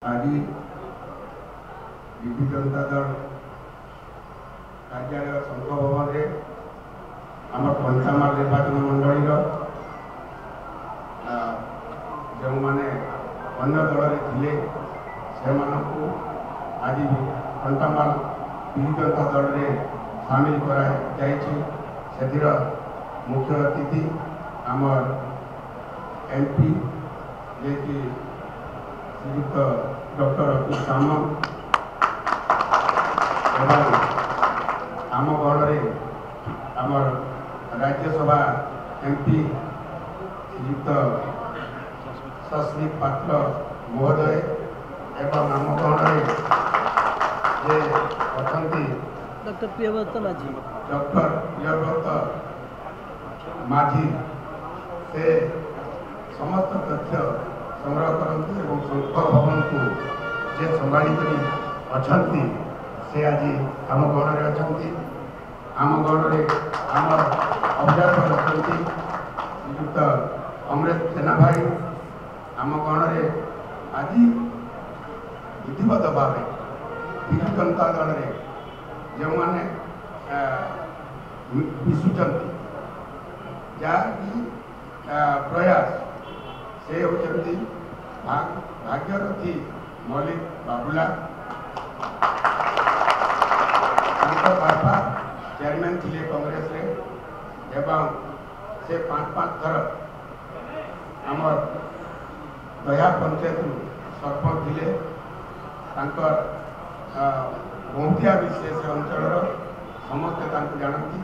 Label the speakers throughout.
Speaker 1: आज विजु जनता दल कार्यालय संघ भवन में आम कंचामाल निर्वाचन मंडल जो मैंने अन्य दल थे से आज कंचामाल विजु जनता दल में सामिल कर मुख्य अतिथि आमर एमपी जे कि श्रीयुक्त डॉक्टर अतुल सामंत एवं आम गण आमर राज्यसभा एमपी श्रीयुक्त सस्मित पात्र महोदय एवं आम गण जे अच्छा
Speaker 2: डॉक्टर प्रियव्रत
Speaker 1: माझी से समस्त तथ्य संग्रह करते संघ भवन को जे संभाली अच्छा से आज आम गण में अच्छा आम गण में आम ऑब्जर्वर अच्छा श्रीयुक्त अमरेश सेना भाई आम गण में आज विधिवत भाव विजु जनता दल में जो मैंने मिशुंट जहाँकि प्रयास से होती भाग्यरथी मल्लिक बाबुला बापा चेयरमैन थे कांग्रेस एवं से 5 थर आमर दया पंचायत सरपंच थे बहुतिया विशेष अंचल समस्ते जानती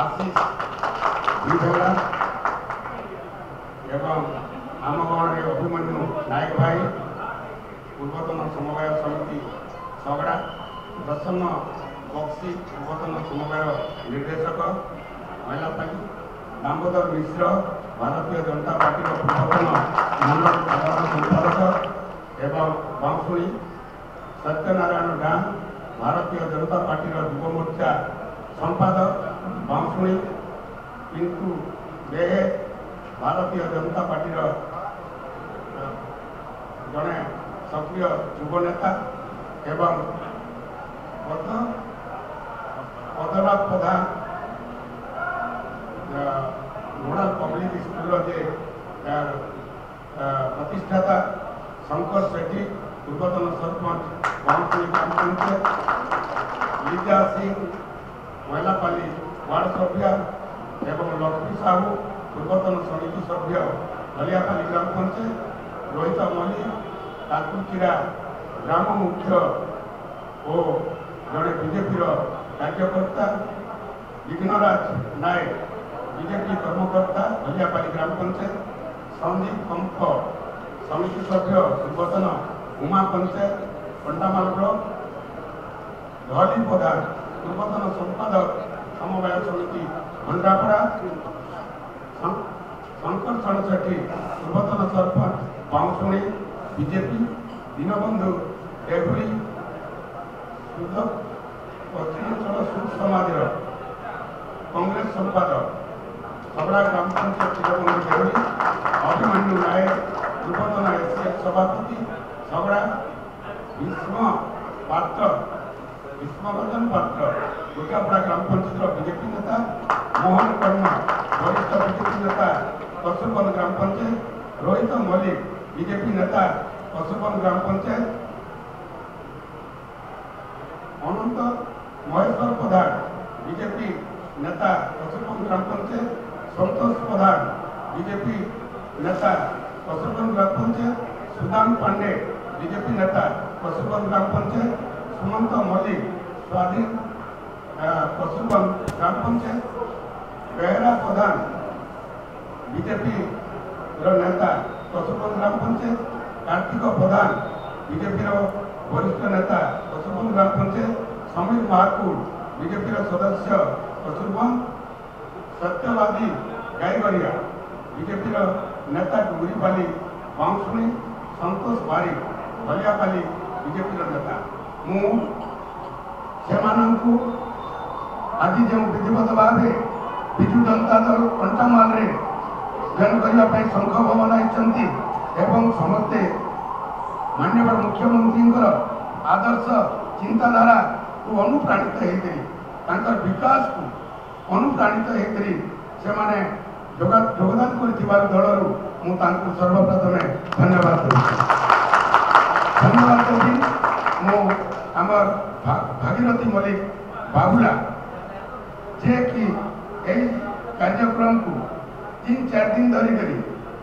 Speaker 1: आशीष विधोला एवं आम गण अभिमन्यु नायक भाई पूर्वतन समवाय समिति सगड़ा प्रसन्न बक्सी पूर्वतन समवाय निर्देशक महिलापाली दामोदर मिश्र भारतीय जनता पार्टी पूर्वतन मंडल साधारण संपादक एवं बांसुणी सत्यनारायण गां भारतीय जनता पार्टी युव मोर्चा संपादक बांसुणी पिंटू बेहे भारतीय जनता पार्टी जड़े सक्रिय युव नेता एवं पदनाथ प्रधान नोडाल पब्लिक स्कूल जे प्रतिष्ठाता शंकर सेठी पूर्वतन सरपंच बांसुणी ग्राम पंचायत लीजा सिंह महिलापाली वार्ड सभ्य एवं लक्ष्मी साहू पूर्वतन समिति सभ्य हलियापाली ग्राम पंचायत रोहित मल्लिक काकुचिरा ग्राम मुख्य और जड़े बीजेपी कार्यकर्ता विघ्नराज नायक बीजेपी कर्मकर्ता हलियापाली ग्राम पंचायत संदीप कंफ समिति सभ्य पूर्वतन उमा पंचायत कंटामाल ब्लॉक धली प्रधान पूर्वतन संपादक समवाय समिति भंडापड़ा शंकर शरण सेठी पूर्वतन सरपंच बांसुणी बीजेपी दीनबंधु डेहुरी पश्चिमांचल सुध समाज कांग्रेस संपादक सबड़ा ग्राम पंचायत दीनबंधु डेहुरी अभिमन्यु नायक पूर्वतन एससीएफ सभापति सबड़ा विष्णुरंजन पात्र दुर्गापड़ा ग्राम पंचायत बीजेपी नेता मोहन कर्मा वरिष्ठ बीजेपी नेता कसुरबन ग्राम पंचायत रोहित मल्लिक बीजेपी नेता कसुरबन ग्राम पंचायत अनंत महेश्वर प्रधान बीजेपी नेता कसुरबन ग्राम पंचायत संतोष प्रधान बीजेपी नेता कसुरबन ग्राम पंचायत सुदाम पांडे बीजेपी नेता कसुरबन ग्राम पंचायत सुमंत मल्लिक स्वाधीन कसुरबन ग्राम पंचायत बेहरा प्रधान बीजेपी नेता कसुरबन ग्राम पंचायत कार्तिक प्रधान बीजेपी वरिष्ठ नेता कसुरबन ग्राम पंचायत समीर महाकुर बीजेपी सदस्य कसुरबन सत्यवादी गाईगरिया बीजेपी नेता डुगरीपाली बांसुणी संतोष बारिक हलियापाली बीजेपी नेता आज जो विधिवत भाव विजु जनता दल कंटामाल जॉइन करने संघ भवन आई समस्ते माननीय मुख्यमंत्री आदर्श चिंताधारा को अनुप्राणित होकर विकास को अनुप्राणित होकर योगदान कर दलर मुझे सर्वप्रथमे धन्यवाद धन्यवाद देवी आमर भागीरथी मल्लिक बाबुला जे कि यही कार्यक्रम को 3-4 दिन धरिक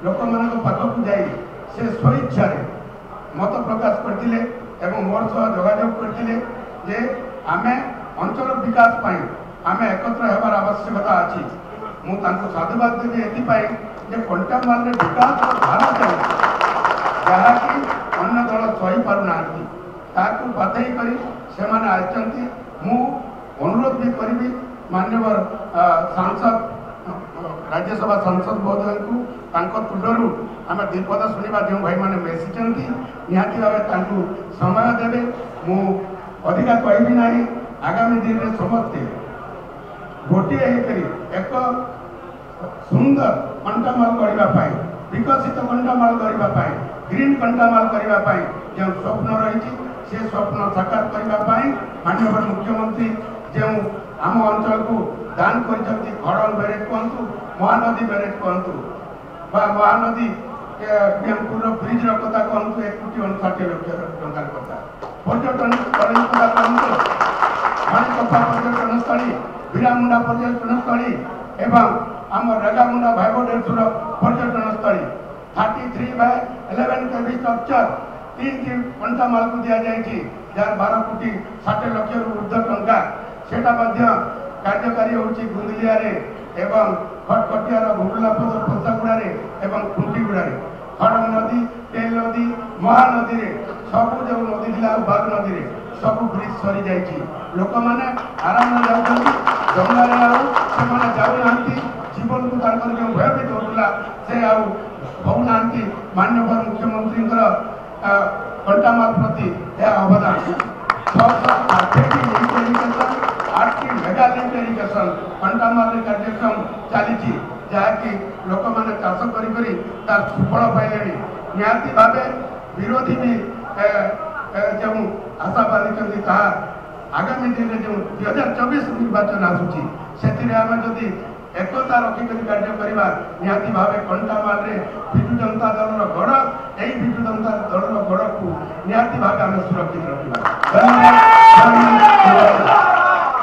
Speaker 1: लोक मान पाखक जा स्वेच्छा मत प्रकाश करते मोर सह जोगाजोग करते जे आमे अंचल विकास पाई आमे एकत्र होबार आवश्यकता अच्छी मुझे साधुवाद देवी ये कंटामाल विकास धारा चलती जहाँकि अन्य दल सही पारना बाधई कर अनुरोध भी करी माननीय सांसद राज्यसभा सांसद महोदय को तुंडरू आम दीपद शुणा जो भाई मैंने मेसिंट निहाती भाव समय देवे मु अधिका कहबी ना आगामी दिन में समस्ते गोटे एक सुंदर कंटामाल करने विकसित कंटामाल करने ग्रीन कंटामाल करने जो स्वप्न रही से स्वप्न साकार करने माननीय मुख्यमंत्री जो आम अंचल को दान कर खड़ंग ब्यारेज कहतु महानदी ब्यारेज कहतु महानदी बीएमपुर ब्रिज कथा कहतु 1,59,60,00,000 टंकार कथा पर्यटन स्थली कथा कहतु माणिकपा पर्यटन स्थली वीरामुंडा पर्यटन स्थली एवं आम रेगामुंडा भाईबडेश्वर पर्यटन स्थली 33/11 केवी स्ट्रक्चर 3 कंटामाल को दि जाए जार 12,60,00,000 ऊर्ध्व टंका सेटा कार्यकारी होची गुंदलिया एवं खटखटियार गुंडलापद पसागुड़ा एवं खुंटीगुड़ा खड़ंग नदी तेल नदी महानदी सब जो नदी थी बाघ नदी सब ब्रिज सरी जाइए लोक मैंने आराम जाऊँगी जंगल से जाऊना जीवन को जो भयभीत होता से आना माननीय मुख्यमंत्री कंटामाल प्रति यह अवदान 8 मेगा लिंक इरिगेशन कंटामाल कार्यक्रम चली जहाँकि लोक मैंने चाष कर सुफल पाइले निहाती भाव विरोधी भी जो आशा बांधी आगामी दिन में जो 2024 निर्वाचन आसूची से आम जदि एकता रखिक कार्य करवा निहाती भाव कंटामाल विजु जनता दल गढ़ यही विजु जनता दल गढ़ को निहाती भाव आम सुरक्षित रखा।